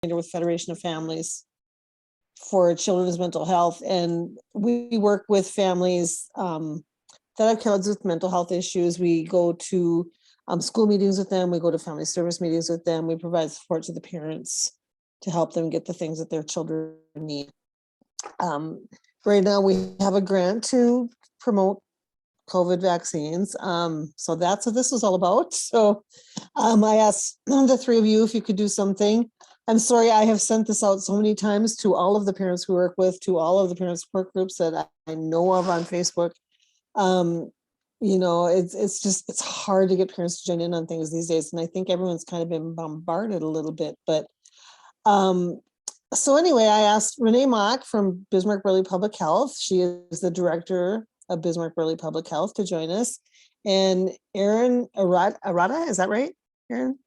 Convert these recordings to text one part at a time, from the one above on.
with Federation of Families for children's mental health. And we work with families that have kids with mental health issues. We go to school meetings with them. We go to family service meetings with them. We provide support to the parents to help them get the things that their children need. Right now we have a grant to promote COVID vaccines. So that's what this was all about. So I asked the three of you if you could do something. I'm sorry, I have sent this out so many times to all of the parents we work with, to all of the parent support groups that I know of on Facebook. It's hard to get parents to join in on things these days. And I think everyone's kind of been bombarded a little bit, but so anyway, I asked Renee Mock from Bismarck Burley Public Health. She is the director of Bismarck Burley Public Health to join us. And Erin Arata, is that right, Erin?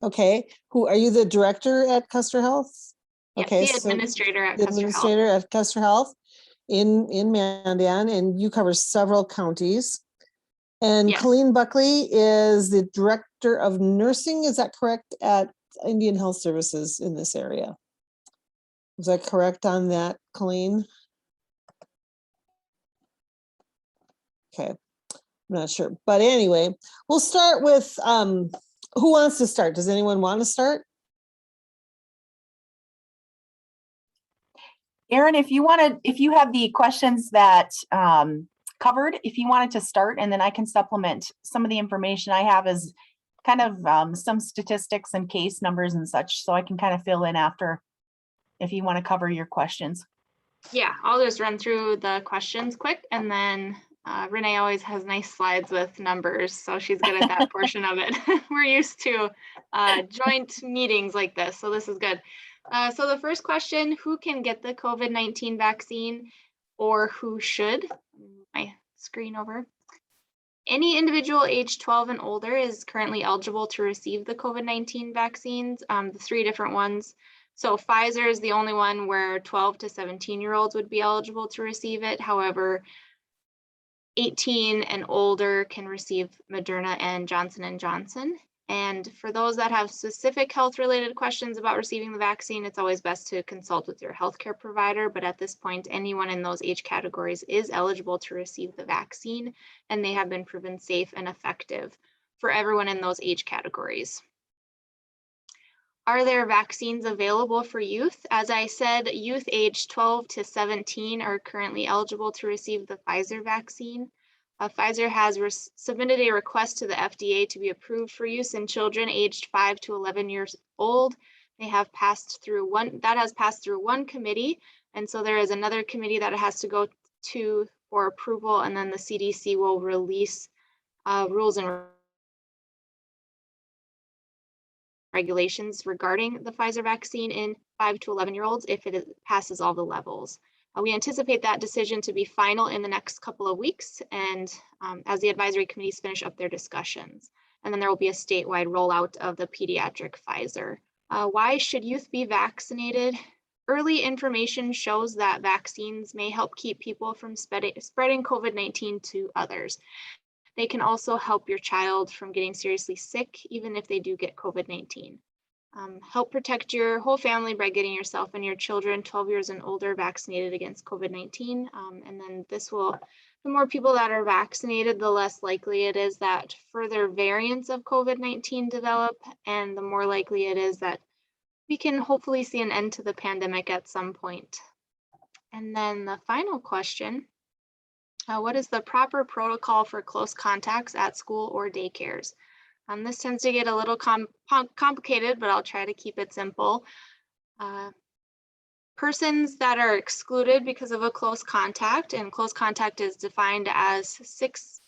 Okay, are you the director at Custer Health? Okay, the administrator at Custer Health in Mandan, and you cover several counties. And yes. Colleen Buckley is the director of nursing, is that correct, at Indian Health Services in this area? Is that correct on that, Colleen? Okay, I'm not sure. But anyway, we'll start with, who wants to start? Does anyone want to start? Erin, if you have the questions that covered, if you wanted to start, and then I can supplement some of the information I have is kind of some statistics and case numbers and such, so I can kind of fill in after if you want to cover your questions. Yeah, I'll just run through the questions quick, and then Renee always has nice slides with numbers, so she's good at that portion of it. We're used to joint meetings like this, so this is good. So the first question, who can get the COVID-19 vaccine, or who should? My screen over. Any individual age 12 and older is currently eligible to receive the COVID-19 vaccines, the three different ones. So Pfizer is the only one where 12 to 17-year-olds would be eligible to receive it. However, 18 and older can receive Moderna and Johnson & Johnson. And for those that have specific health-related questions about receiving the vaccine, it's always best to consult with your healthcare provider. But at this point, anyone in those age categories is eligible to receive the vaccine, and they have been proven safe and effective for everyone in those age categories. Are there vaccines available for youth? As I said, youth aged 12 to 17 are currently eligible to receive the Pfizer vaccine. Pfizer has submitted a request to the FDA to be approved for use in children aged 5 to 11 years old. They have passed through one committee, and so there is another committee that it has to go to for approval, and then the CDC will release rules and regulations regarding the Pfizer vaccine in 5 to 11-year-olds if it passes all the levels. We anticipate that decision to be final in the next couple of weeks, and as the advisory committees finish up their discussions. And then there will be a statewide rollout of the pediatric Pfizer. Why should youth be vaccinated? Early information shows that vaccines may help keep people from spreading COVID-19 to others. They can also help your child from getting seriously sick, even if they do get COVID-19. Help protect your whole family by getting yourself and your children 12 years and older vaccinated against COVID-19. And then the more people that are vaccinated, the less likely it is that further variants of COVID-19 develop, and the more likely it is that we can hopefully see an end to the pandemic at some point. And then the final question, what is the proper protocol for close contacts at school or daycares? This tends to get a little complicated, but I'll try to keep it simple. Persons that are excluded because of a close contact, and close contact is defined as 6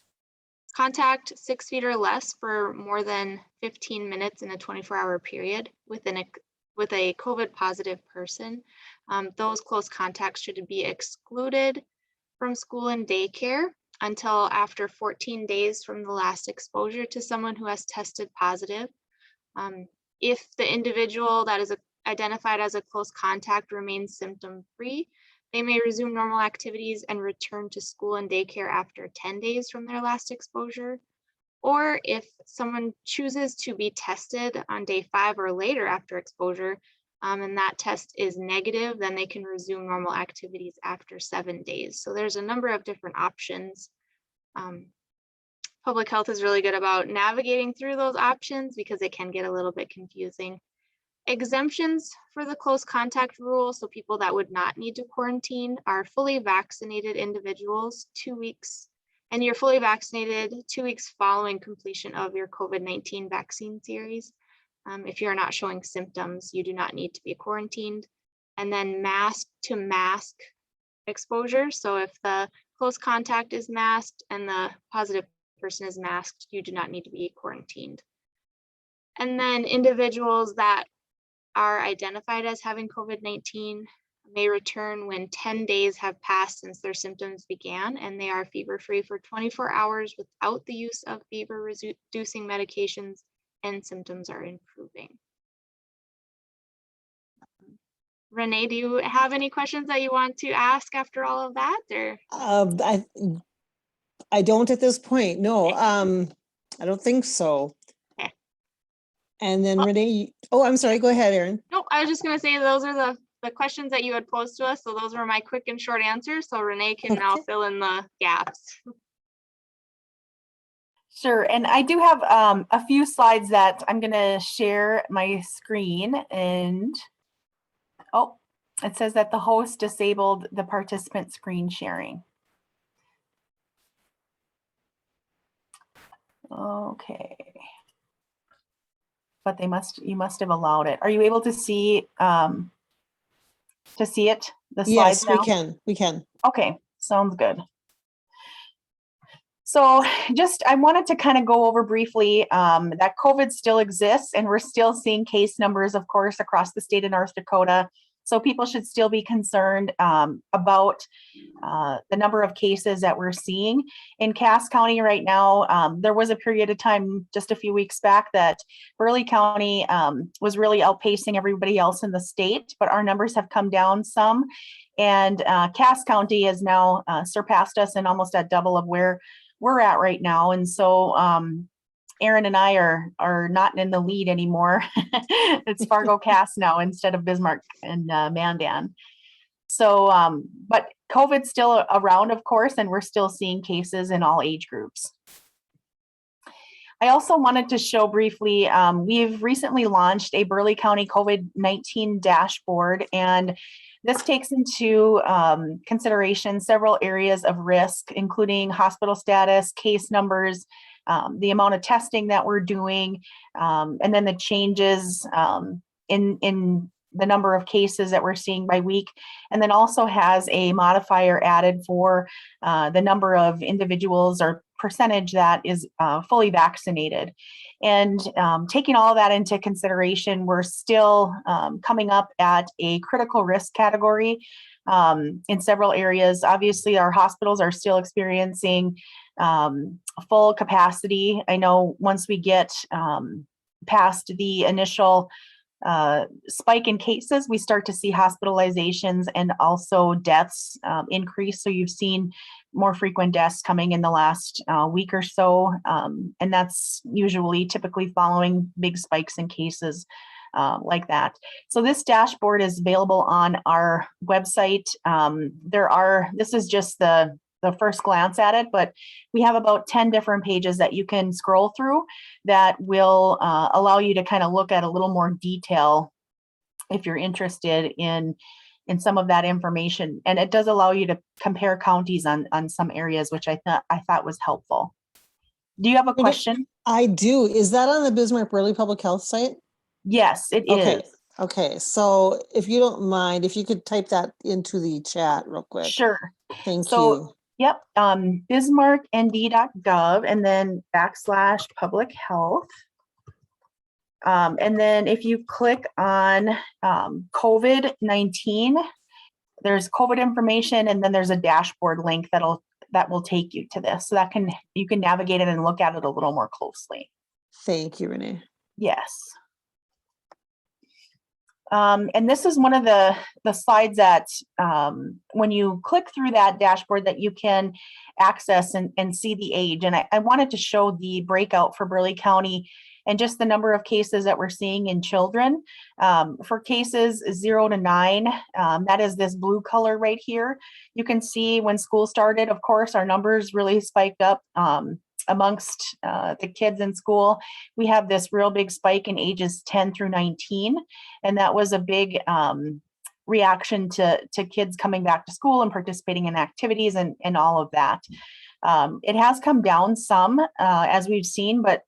feet or less for more than 15 minutes in a 24-hour period with a COVID positive person. Those close contacts should be excluded from school and daycare until after 14 days from the last exposure to someone who has tested positive. If the individual that is identified as a close contact remains symptom-free, they may resume normal activities and return to school and daycare after 10 days from their last exposure. Or if someone chooses to be tested on day 5 or later after exposure, and that test is negative, then they can resume normal activities after 7 days. So there's a number of different options. Public health is really good about navigating through those options because it can get a little bit confusing. Exemptions for the close contact rule, so people that would not need to quarantine, are fully vaccinated individuals 2 weeks, and you're fully vaccinated 2 weeks following completion of your COVID-19 vaccine series. If you're not showing symptoms, you do not need to be quarantined. And then mask to mask exposure. So if the close contact is masked and the positive person is masked, you do not need to be quarantined. And then individuals that are identified as having COVID-19 may return when 10 days have passed since their symptoms began, and they are fever-free for 24 hours without the use of fever-reducing medications, and symptoms are improving. Renee, do you have any questions that you want to ask after all of that, or? I don't at this point. No, I don't think so. Okay. And then Renee, oh, I'm sorry. Go ahead, Erin. Nope, I was just going to say those are the questions that you had posed to us. So those were my quick and short answers. So Renee can now Okay. fill in the gaps. Sure, and I do have a few slides that I'm going to share my screen, and oh, it says that the host disabled the participant screen sharing. Okay, but you must have allowed it. Are you able to see it? The slides Yes, now? we can. Okay, sounds good. So I wanted to kind of go over briefly that COVID still exists, and we're still seeing case numbers, of course, across the state of North Dakota. So people should still be concerned about the number of cases that we're seeing. In Cass County right now, there was a period of time just a few weeks back that Burleigh County was really outpacing everybody else in the state, but our numbers have come down some. And Cass County has now surpassed us and almost at double of where we're at right now. And so Erin and I are not in the lead anymore. It's Fargo Cass now instead of Bismarck and Mandan. So, but COVID's still around, of course, and we're still seeing cases in all age groups. I also wanted to show briefly, we've recently launched a Burleigh County COVID-19 dashboard, and this takes into consideration several areas of risk, including hospital status, case numbers, the amount of testing that we're doing, and then the changes in the number of cases that we're seeing by week, and then also has a modifier added for the number of individuals or percentage that is fully vaccinated. And taking all of that into consideration, we're still coming up at a critical risk category in several areas. Obviously, our hospitals are still experiencing full capacity. I know once we get past the initial spike in cases, we start to see hospitalizations and also deaths increase. So you've seen more frequent deaths coming in the last week or so, and that's typically following big spikes in cases like that. So this dashboard is available on our website. This is just the first glance at it, but we have about 10 different pages that you can scroll through that will allow you to kind of look at a little more detail if you're interested in some of that information. And it does allow you to compare counties on some areas, which I thought was helpful. Do you have a question? I do. Is that on the Bismarck Burleigh Public Health site? Yes, it is. Okay. So if you don't mind, if you could type that into the chat real quick. Sure. Thank you. Yep, bismarcknd.gov and then /public health. And then if you click on COVID-19, there's COVID information, and then there's a dashboard link that will take you to this. So you can navigate it and look at it a little more closely. Thank you, Renee. Yes. And this is one of the slides that when you click through that dashboard that you can access and see the age. And I wanted to show the breakout for Burleigh County and just the number of cases that we're seeing in children. For cases 0 to 9, that is this blue color right here. You can see when school started, of course, our numbers really spiked up amongst the kids in school. We have this real big spike in ages 10 through 19, and that was a big reaction to kids coming back to school and participating in activities and all of that. It has come down some as we've seen, but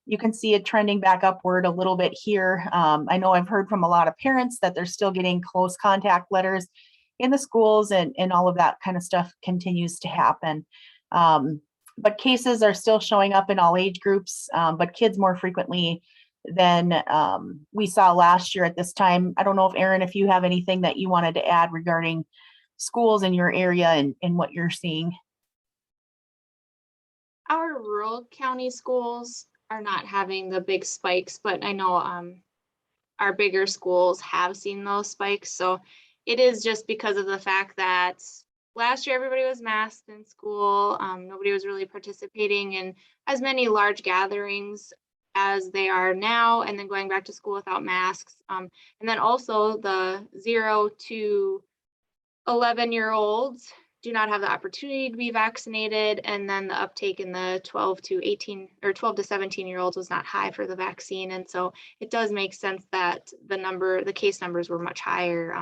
you can see it trending back upward a little bit here. I know I've heard from a lot of parents that they're still getting close contact letters in the schools, and all of that kind of stuff continues to happen. But cases are still showing up in all age groups, but kids more frequently than we saw last year at this time. I don't know if Erin, if you have anything that you wanted to add regarding schools in your area and what you're seeing. Our rural county schools are not having the big spikes, but I know our bigger schools have seen those spikes. So it is just because of the fact that last year everybody was masked in school. Nobody was really participating in as many large gatherings as they are now, and then going back to school without masks. And then also the 0 to 11-year-olds do not have the opportunity to be vaccinated. And then the uptake in the 12 to 18 or 12 to 17-year-olds was not high for the vaccine. And so it does make sense that the case numbers were much higher.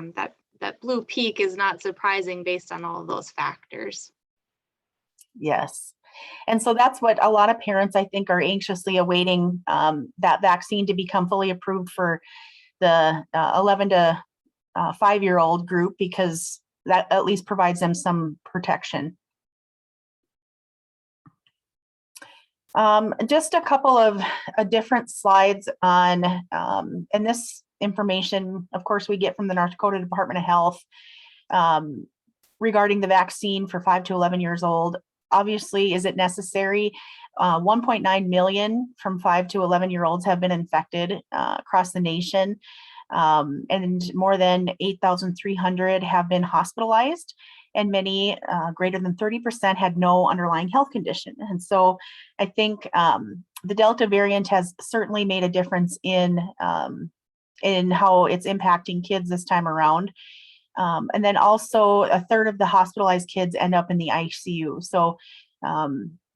That blue peak is not surprising based on all of those factors. Yes. And so that's what a lot of parents, I think, are anxiously awaiting, that vaccine to become fully approved for the 11 to 5-year-old group, because that at least provides them some protection. Just a couple of different slides on, and this information, of course, we get from the North Dakota Department of Health regarding the vaccine for 5 to 11 years old. Obviously, is it necessary? 1.9 million from 5 to 11-year-olds have been infected across the nation, and more than 8,300 have been hospitalized, and many, greater than 30%, had no underlying health condition. And so I think the Delta variant has certainly made a difference in how it's impacting kids this time around. And then also a third of the hospitalized kids end up in the ICU. So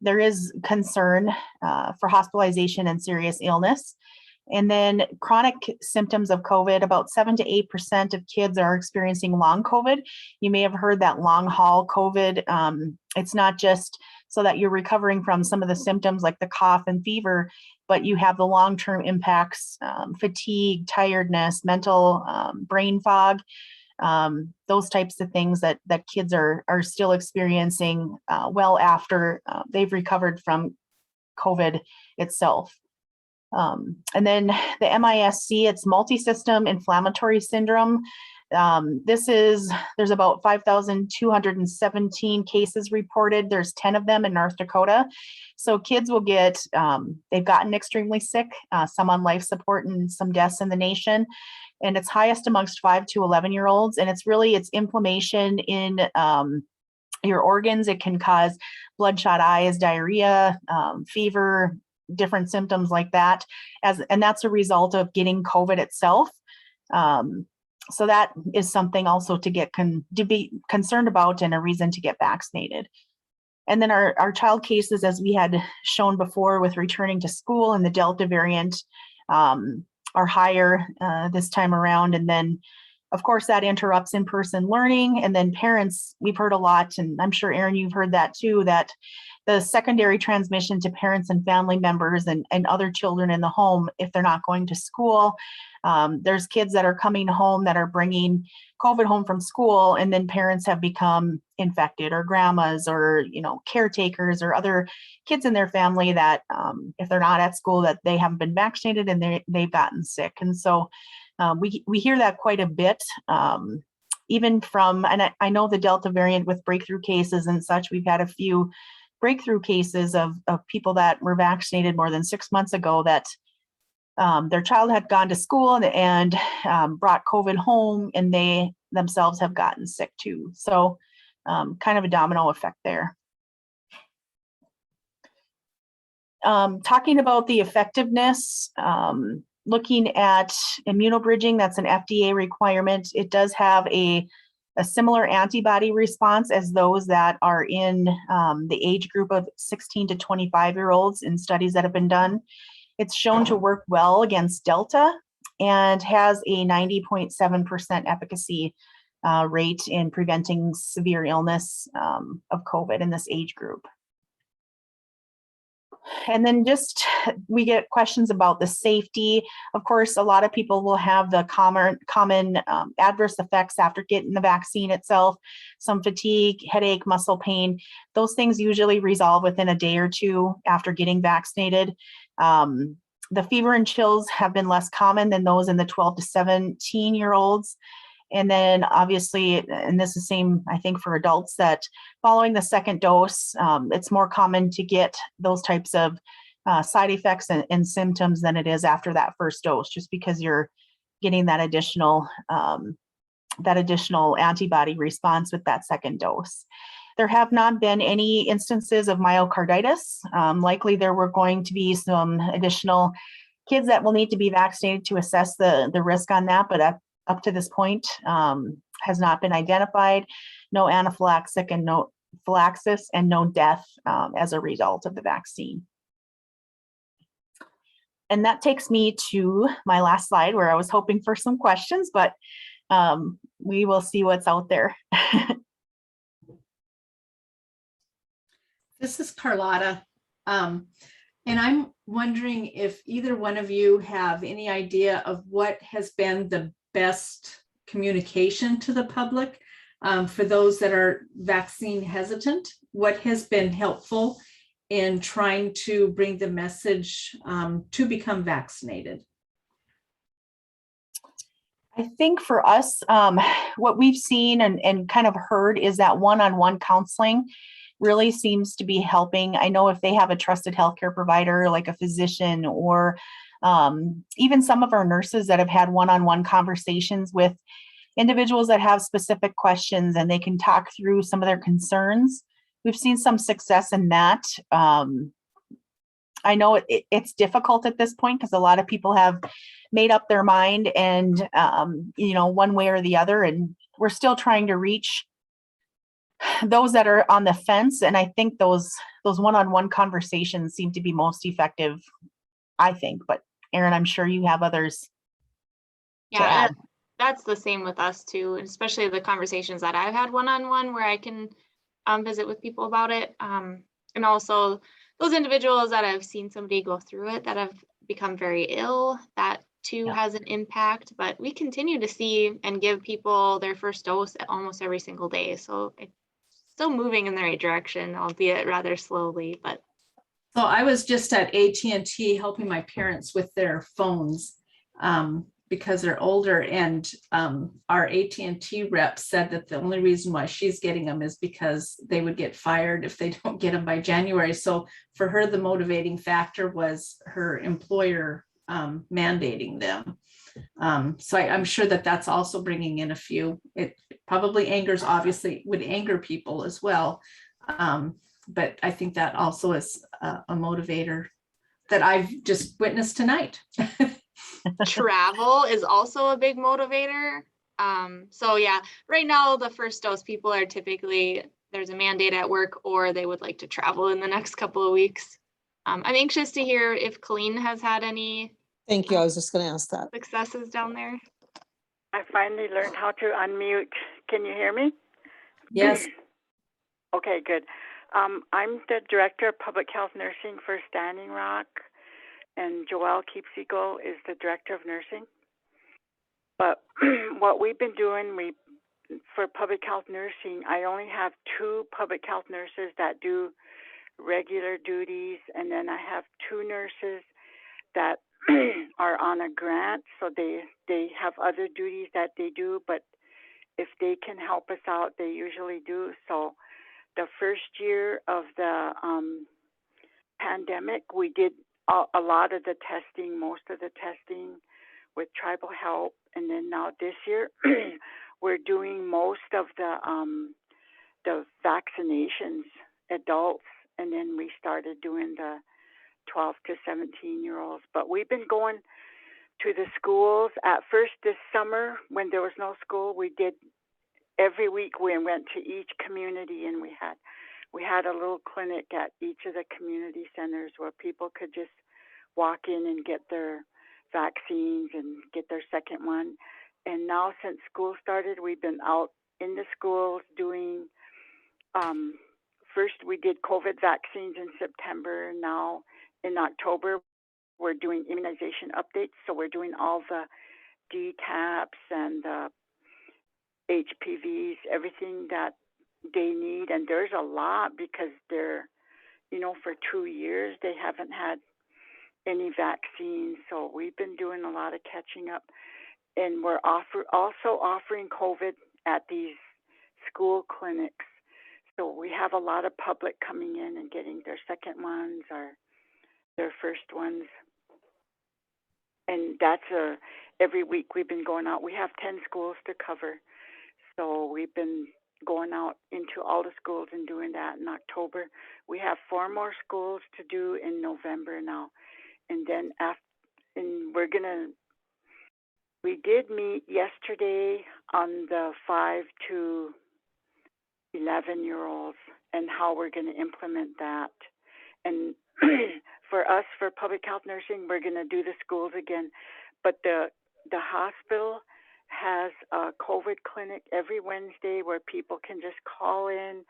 there is concern for hospitalization and serious illness. And then chronic symptoms of COVID, about 7 to 8% of kids are experiencing long COVID. You may have heard that long haul COVID. It's not just so that you're recovering from some of the symptoms like the cough and fever, but you have the long-term impacts, fatigue, tiredness, mental brain fog, those types of things that kids are still experiencing well after they've recovered from COVID itself. And then the MIS-C, it's multi-system inflammatory syndrome. There's about 5,217 cases reported. There's 10 of them in North Dakota. So kids will get, they've gotten extremely sick, some on life support, and some deaths in the nation. And it's highest amongst 5 to 11-year-olds. And it's inflammation in your organs. It can cause bloodshot eyes, diarrhea, fever, different symptoms like that, and that's a result of getting COVID itself. So that is something also to be concerned about, and a reason to get vaccinated. And then our child cases, as we had shown before, with returning to school and the Delta variant, are higher this time around. And then, of course, that interrupts in-person learning. And then parents, we've heard a lot, and I'm sure, Erin, you've heard that too, that the secondary transmission to parents and family members and other children in the home, if they're not going to school. There's kids that are coming home that are bringing COVID home from school, and then parents have become infected, or grandmas, or caretakers, or other kids in their family that if they're not at school, that they haven't been vaccinated and they've gotten sick. And so we hear that quite a bit, even from, and I know the Delta variant with breakthrough cases and such, we've had a few breakthrough cases of people that were vaccinated more than 6 months ago that their child had gone to school and brought COVID home, and they themselves have gotten sick too. So kind of a domino effect there. talking about the effectiveness, looking at immunobridging, that's an FDA requirement. It does have a similar antibody response as those that are in the age group of 16 to 25-year-olds in studies that have been done. It's shown to work well against Delta and has a 90.7% efficacy rate in preventing severe illness of COVID in this age group. And then just, we get questions about the safety. Of course, a lot of people will have the common adverse effects after getting the vaccine itself, some fatigue, headache, muscle pain. Those things usually resolve within a day or two after getting vaccinated. The fever and chills have been less common than those in the 12 to 17-year-olds. And then obviously, and this is the same, I think, for adults, that following the second dose, it's more common to get those types of side effects and symptoms than it is after that first dose, just because you're getting that additional antibody response with that second dose. There have not been any instances of myocarditis. Likely there were going to be some additional kids that will need to be vaccinated to assess the risk on that, but up to this point has not been identified. No anaphylaxis and no death as a result of the vaccine. And that takes me to my last slide, where I was hoping for some questions, but we will see what's out there. This is Carlotta. And I'm wondering if either one of you have any idea of what has been the best communication to the public for those that are vaccine hesitant. What has been helpful in trying to bring the message to become vaccinated? I think for us, what we've seen and kind of heard is that one-on-one counseling really seems to be helping. I know if they have a trusted healthcare provider like a physician, or even some of our nurses that have had one-on-one conversations with individuals that have specific questions and they can talk through some of their concerns. We've seen some success in that. I know it's difficult at this point because a lot of people have made up their mind and, one way or the other, and we're still trying to reach those that are on the fence. And I think those one-on-one conversations seem to be most effective, I think. But Erin, I'm sure you have others. Yeah, that's the same with us too, especially the conversations that I've had one-on-one where I can visit with people about it. And also those individuals that have seen somebody go through it that have become very ill, that too has an impact. But we continue to see and give people their first dose almost every single day. So it's still moving in the right direction, albeit rather slowly. But so I was just at AT&T helping my parents with their phones because they're older, and our AT&T rep said that the only reason why she's getting them is because they would get fired if they don't get them by January. So for her, the motivating factor was her employer mandating them. So I'm sure that that's also bringing in a few. It probably obviously would anger people as well. But I think that also is a motivator that I've just witnessed tonight. travel is also a big motivator. So yeah, right now the first dose people are typically, there's a mandate at work or they would like to travel in the next couple of weeks. I'm anxious to hear if Colleen has had any. Thank you. I was just going to ask that. Successes down there. I finally learned how to unmute. Can you hear me? Yes. Okay, good. I'm the Director of Public Health Nursing for Standing Rock, and Joelle Keepsigo is the Director of Nursing. But what we've been doing, for public health nursing, I only have 2 public health nurses that do regular duties, and then I have 2 nurses that are on a grant, so they have other duties that they do, but if they can help us out, they usually do. So the first year of the pandemic, we did a lot of the testing, most of the testing with Tribal Help, and then now this year we're doing most of the vaccinations, adults, and then we started doing the 12 to 17-year-olds. But we've been going to the schools. At first this summer, when there was no school, we did every week. We went to each community, and we had a little clinic at each of the community centers where people could just walk in and get their vaccines and get their second one. And now since school started, we've been out in the schools doing, first we did COVID vaccines in September. Now in October, we're doing immunization updates. So we're doing all the DTaps and the HPVs, everything that they need. And there's a lot because they're, for 2 years, they haven't had any vaccines. So we've been doing a lot of catching up. And we're also offering COVID at these school clinics. So we have a lot of public coming in and getting their second ones or their first ones. And that's every week we've been going out. We have 10 schools to cover. So we've been going out into all the schools and doing that in October. We have 4 more schools to do in November now. And then we did meet yesterday on the 5 to 11-year-olds and how we're going to implement that. And for us, for public health nursing, we're going to do the schools again. But the hospital has a COVID clinic every Wednesday where people can just call in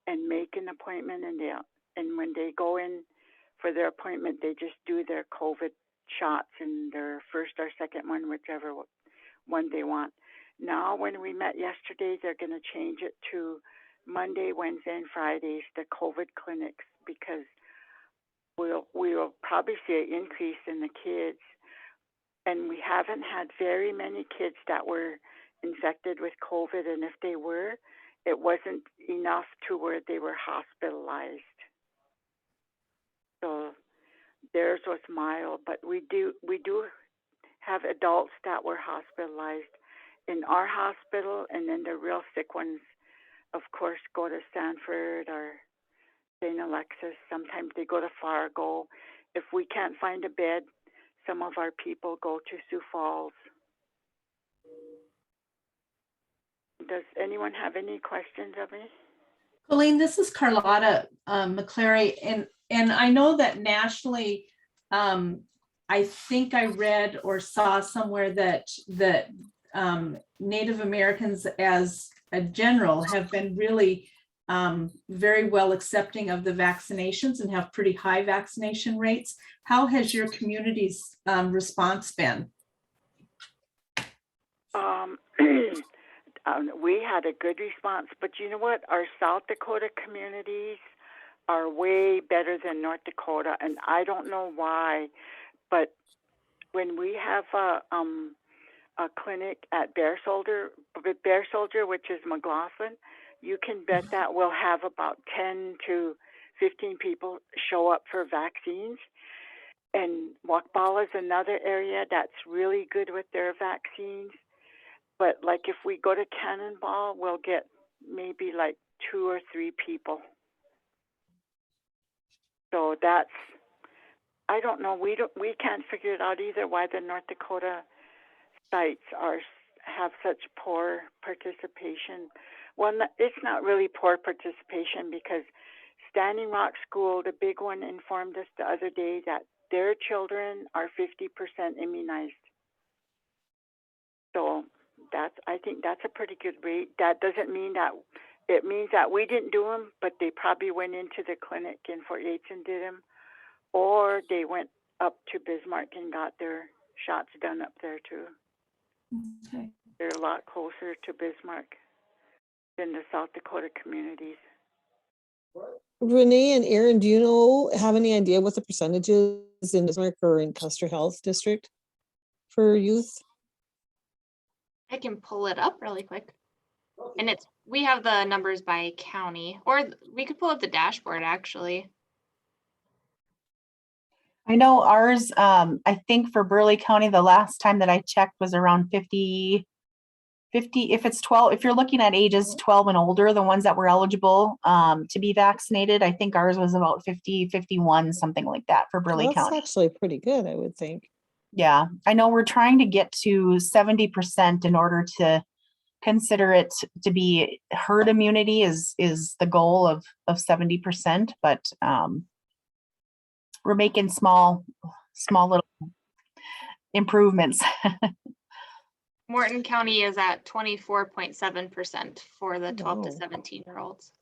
and make an appointment, and when they go in for their appointment, they just do their COVID shots in their first or second one, whichever one they want. Now, when we met yesterday, they're going to change it to Monday, Wednesday, and Fridays, the COVID clinics, because we'll probably see an increase in the kids. And we haven't had very many kids that were infected with COVID, and if they were, it wasn't enough to where they were hospitalized. So theirs was mild, but we do have adults that were hospitalized in our hospital, and then the real sick ones, of course, go to Sanford or St. Alexis. Sometimes they go to Fargo. If we can't find a bed, some of our people go to Sioux Falls. Does anyone have any questions of me? Colleen, this is Carlotta McClary, and I know that nationally, I think I read or saw somewhere that Native Americans as a general have been really very well accepting of the vaccinations and have pretty high vaccination rates. How has your community's response been? We had a good response, but you know what? Our South Dakota communities are way better than North Dakota, and I don't know why, but when we have a clinic at Bear Soldier, which is McLaughlin, you can bet that we'll have about 10 to 15 people show up for vaccines. And Wakbala is another area that's really good with their vaccines. But like if we go to Cannonball, we'll get maybe like 2 or 3 people. So that's, I don't know. We can't figure it out either why the North Dakota sites have such poor participation. Well, it's not really poor participation because Standing Rock School, the big one, informed us the other day that their children are 50% immunized. So I think that's a pretty good rate. That doesn't mean that, it means that we didn't do them, but they probably went into the clinic in Fort Yates and did them, or they went up to Bismarck and got their shots done up there too. Okay. They're a lot closer to Bismarck than the South Dakota communities. Renee and Aaron, do you have any idea what the percentages in Bismarck or in Custer Health District for youth? I can pull it up really quick. And we have the numbers by county, or we could pull up the dashboard actually. I know ours, I think for Burleigh County, the last time that I checked was around 50, 50, if it's 12, if you're looking at ages 12 and older, the ones that were eligible to be vaccinated, I think ours was about 50, 51, something like that for Burleigh That's County. actually pretty good, I would think. Yeah, I know we're trying to get to 70% in order to consider it to be herd immunity is the goal of 70%, but we're making small little improvements. Morton County is at 24.7% for the 12 to Wow. 17-year-olds.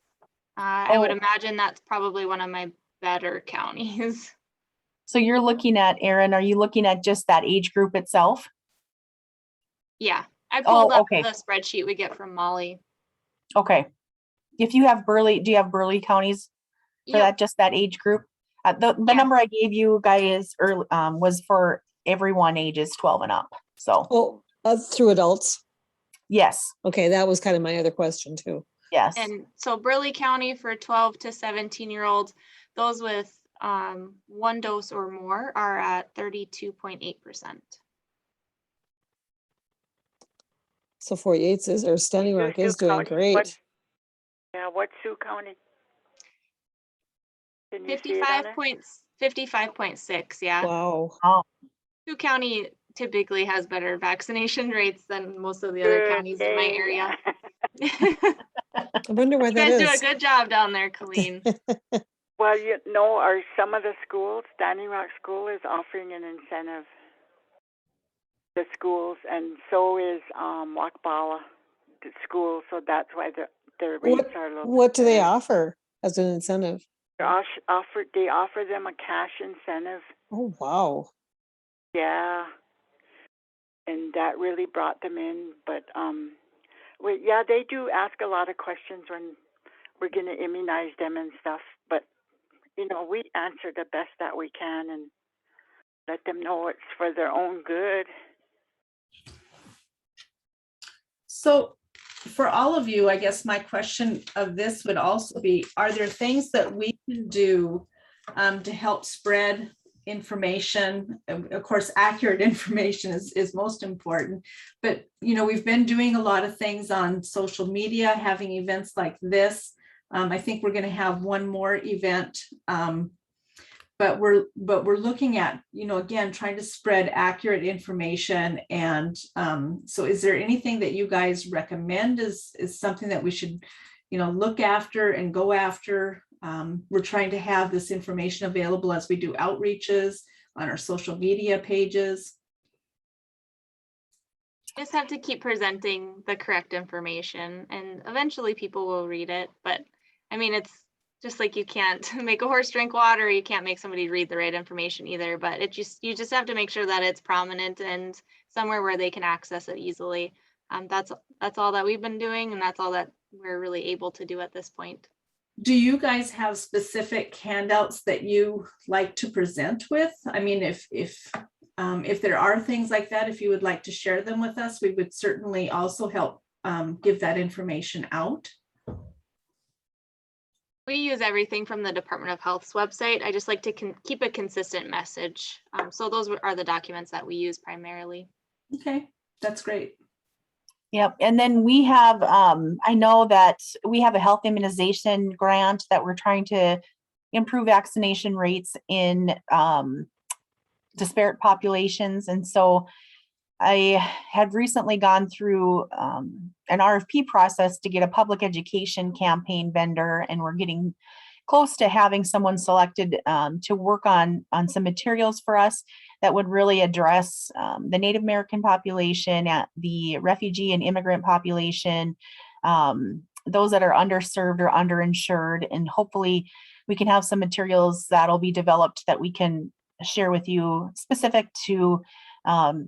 I would Oh. imagine that's probably one of my better counties. So you're looking at, Erin, are you looking at just that age group itself? Yeah, I pulled up okay. the spreadsheet we get from Molly. Okay. If you have Burleigh, do you have Burleigh counties for Yep. that, just that age group? The Yeah. number I gave you guys early, was for everyone ages 12 and up. So Oh, through adults. yes, Okay, that was kind of my other question too. yes. And so Burleigh County for 12 to 17-year-olds, those with one dose or more are at 32.8%. So Fort Yates is, or Standing Rock Sioux is doing County, great. What's Sioux County? Can you see it on there? 55.6, yeah. Wow. Sioux County typically has better vaccination rates than most of the other Good, counties in my yay. area. I wonder why You that guys do a is. good job down there, Colleen. Well, you know, are some of the schools, Standing Rock School is offering an incentive. The schools, and so is Wakbala School, so that's why the rates are a little. What do they better. offer as an incentive? They offer them a cash incentive. Oh, wow. Yeah, and that really brought them in. But yeah, they do ask a lot of questions when we're going to immunize them and stuff. But you know, we answer the best that we can and let them know it's for their own good. So for all of you, I guess my question of this would also be, are there things that we can do to help spread information? Of course, accurate information is most important, but you know, we've been doing a lot of things on social media, having events like this. I think we're going to have one more event, but we're looking at, you know, again, trying to spread accurate information. And so is there anything that you guys recommend is something that we should, you know, look after and go after? We're trying to have this information available as we do outreaches on our social media pages. Just have to keep presenting the correct information and eventually people will read it. But I mean, it's just like you can't make a horse drink water, you can't make somebody read the right information either, but you just have to make sure that it's prominent and somewhere where they can access it easily. That's all that we've been doing, and that's all that we're really able to do at this point. Do you guys have specific handouts that you like to present with? I mean, if there are things like that, if you would like to share them with us, we would certainly also help give that information out. We use everything from the Department of Health's website. I just like to keep a consistent message. So those are the documents that we use primarily. Okay, that's great. Yep. And then we have, I know that we have a health immunization grant that we're trying to improve vaccination rates in disparate populations. And so I had recently gone through an RFP process to get a public education campaign vendor, and we're getting close to having someone selected to work on some materials for us that would really address the Native American population, the refugee and immigrant population, those that are underserved or underinsured, and hopefully we can have some materials that'll be developed that we can share with you specific to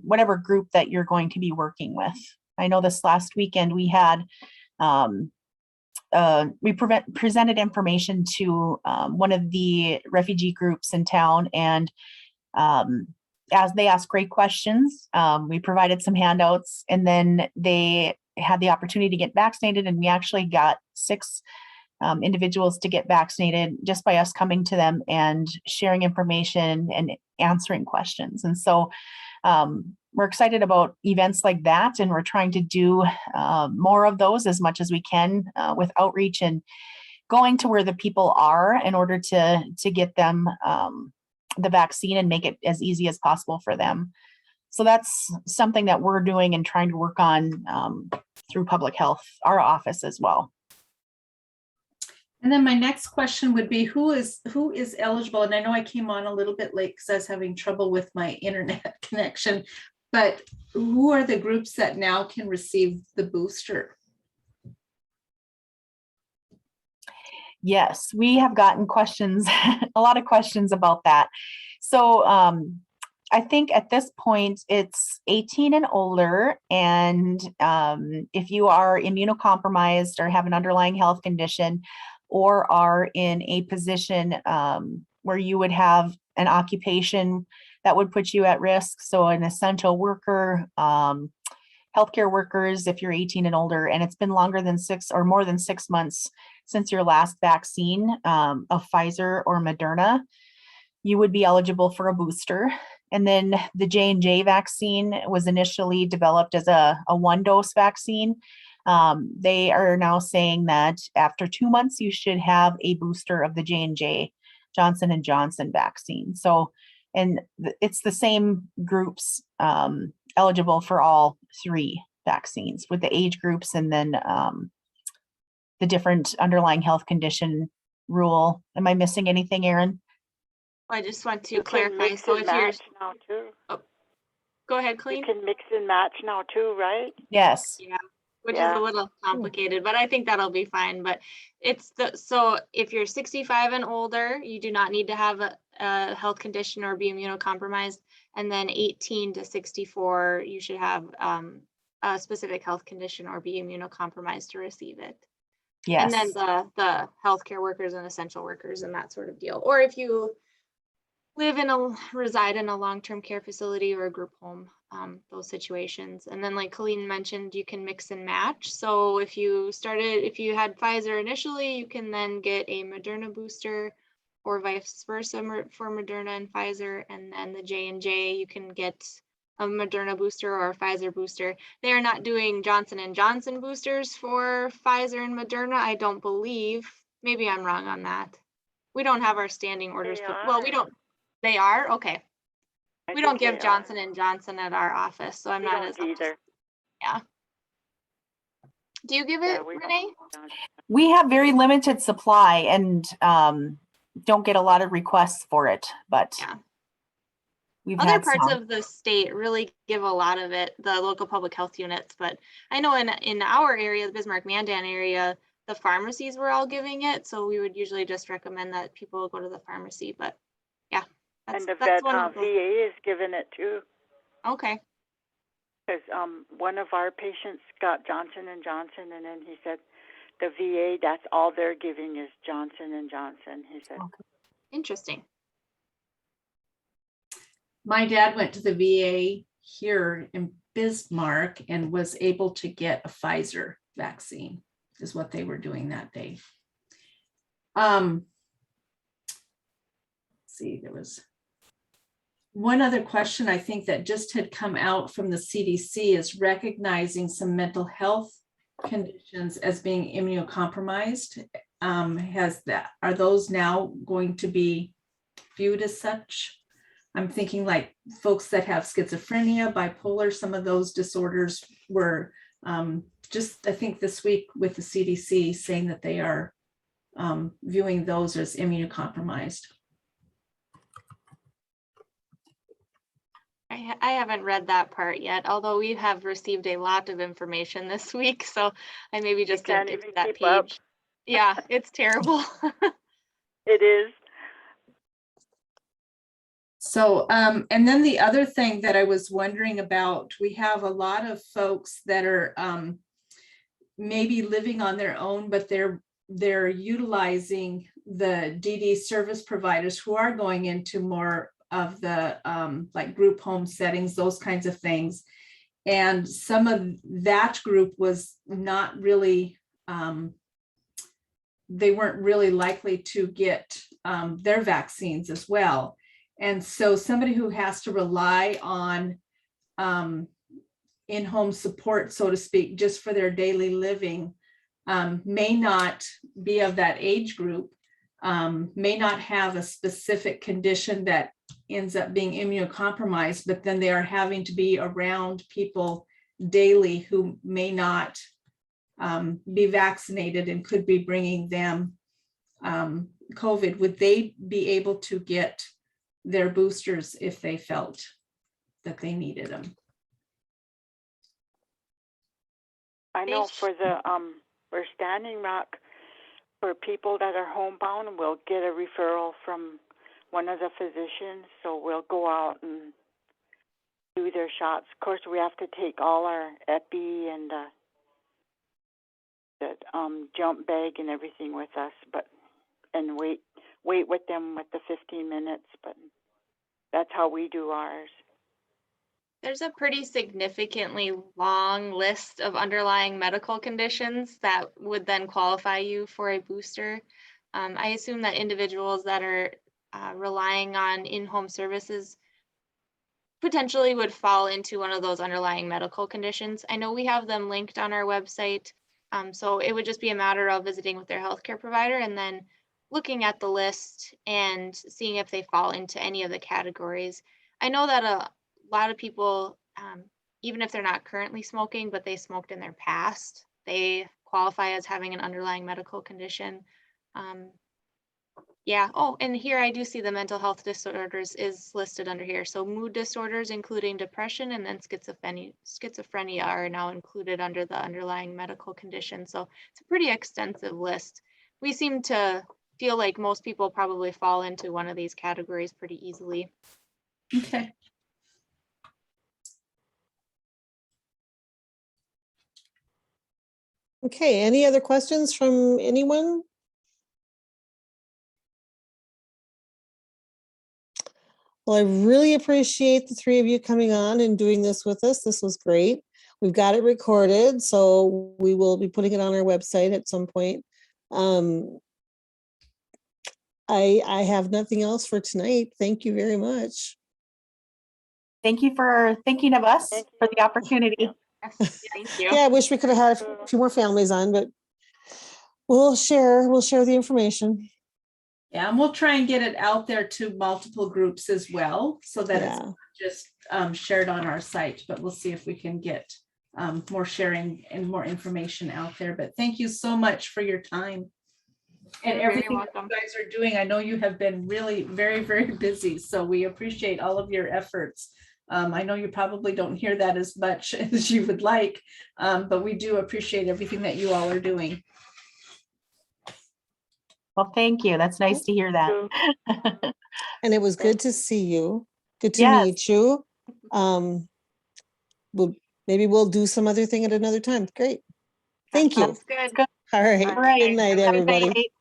whatever group that you're going to be working with. I know this last weekend we had presented information to one of the refugee groups in town, and as they asked great questions, we provided some handouts, and then they had the opportunity to get vaccinated, and we actually got 6 individuals to get vaccinated just by us coming to them and sharing information and answering questions. And so we're excited about events like that, and we're trying to do more of those as much as we can with outreach and going to where the people are in order to get them the vaccine and make it as easy as possible for them. So that's something that we're doing and trying to work on through public health, our office as well. And then my next question would be, who is eligible? And I know I came on a little bit late because I was having trouble with my internet connection, but who are the groups that now can receive the booster? Yes, we have gotten questions, a lot of questions about that. So I think at this point it's 18 and older. And if you are immunocompromised or have an underlying health condition or are in a position where you would have an occupation that would put you at risk. So an essential worker, healthcare workers, if you're 18 and older, and it's been longer than 6 or more than 6 months since your last vaccine of Pfizer or Moderna, you would be eligible for a booster. And then the J&J vaccine was initially developed as a one-dose vaccine. They are now saying that after 2 months, you should have a booster of the J&J Johnson & Johnson vaccine. So, and it's the same groups eligible for all 3 vaccines with the age groups and then the different underlying health condition rule. Am I missing anything, Erin? I just want to You can clarify. mix So and if you're, match now too. go ahead, You Colleen. can mix and match now too, right? Yes. Yeah, which is Yeah. a little complicated, but I think that'll be fine. But it's so if you're 65 and older, you do not need to have a health condition or be immunocompromised. And then 18 to 64, you should have a specific health condition or be immunocompromised to receive it. Yes. And then the healthcare workers and essential workers and that sort of deal. Or if you reside in a long-term care facility or a group home, those situations. And then like Colleen mentioned, you can mix and match. So if you had Pfizer initially, you can then get a Moderna booster or vice versa for Moderna and Pfizer. And then the J&J, you can get a Moderna booster or a Pfizer booster. They are not doing Johnson & Johnson boosters for Pfizer and Moderna, I don't believe. Maybe I'm wrong on that. We don't have our standing orders. Well, we don't. They are? Okay. We don't give Johnson & Johnson at our office, so I'm We not don't as either. Yeah. Do you give Yeah, it, we don't. Renee? We have very limited supply and don't get a lot of requests for it, but Yeah. we've Other had parts some. of the state really give a lot of it, the local public health units, but I know in our area, the Bismarck-Mandan area, the pharmacies were all giving it, so we would usually just recommend that people go to the pharmacy, but yeah. And the That's one of the, VA is giving it too, okay. because one of our patients got Johnson & Johnson, and then he said the VA, that's all they're giving is Johnson & Johnson, he said. Okay. Interesting. My dad went to the VA here in Bismarck and was able to get a Pfizer vaccine, is what they were doing that day. See, there was one other question I think that just had come out from the CDC is recognizing some mental health conditions as being immunocompromised. Are those now going to be viewed as such? I'm thinking like folks that have schizophrenia, bipolar, some of those disorders were just, I think this week with the CDC saying that they are viewing those as immunocompromised. I haven't read that part yet, although we have received a lot of information this week, so I maybe just didn't can't get to even that keep up. page. Yeah, it's terrible. It is. So, and then the other thing that I was wondering about, we have a lot of folks that are maybe living on their own, but they're utilizing the DD service providers who are going into more of the like group home settings, those kinds of things. And some of that group was not really, they weren't really likely to get their vaccines as well. And so somebody who has to rely on in-home support, so to speak, just for their daily living, may not be of that age group, may not have a specific condition that ends up being immunocompromised, but then they are having to be around people daily who may not be vaccinated and could be bringing them COVID. Would they be able to get their boosters if they felt that they needed them? I know for Standing Rock, for people that are homebound, we'll get a referral from one of the physicians. So we'll go out and do their shots. Of course, we have to take all our epi and the jump bag and everything with us, and wait with them with the 15 minutes. But that's how we do ours. There's a pretty significantly long list of underlying medical conditions that would then qualify you for a booster. I assume that individuals that are relying on in-home services potentially would fall into one of those underlying medical conditions. I know we have them linked on our website, so it would just be a matter of visiting with their healthcare provider and then looking at the list and seeing if they fall into any of the categories. I know that a lot of people, even if they're not currently smoking, but they smoked in their past, they qualify as having an underlying medical condition. Yeah. Oh, and here I do see the mental health disorders is listed under here. So mood disorders, including depression and then schizophrenia are now included under the underlying medical condition. So it's a pretty extensive list. We seem to feel like most people probably fall into one of these categories pretty easily. Okay. Okay, any other questions from anyone? Well, I really appreciate the three of you coming on and doing this with us. This was great. We've got it recorded, so we will be putting it on our website at some point. I have nothing else for tonight. Thank you very much. Thank you for thinking of us Thank for you. the opportunity. Yes, thank you. Yeah, I wish we could have had a few more families on, but we'll share the information. Yeah, and we'll try and get it out there to multiple groups as well, so that it's Yeah. not just shared on our site, but we'll see if we can get more sharing and more information out there. But thank you so much for your time and You're very everything that welcome. you guys are doing. I know you have been really very, very busy, so we appreciate all of your efforts. I know you probably don't hear that as much as you would like, but we do appreciate everything that you all are doing. Well, thank you. That's nice to hear that. And it was good to see you. Good to Yes. meet you. Maybe we'll do some other thing at another time. Great. Thank you. Sounds good. good. All right. All right. Good night, Have a good everybody. night.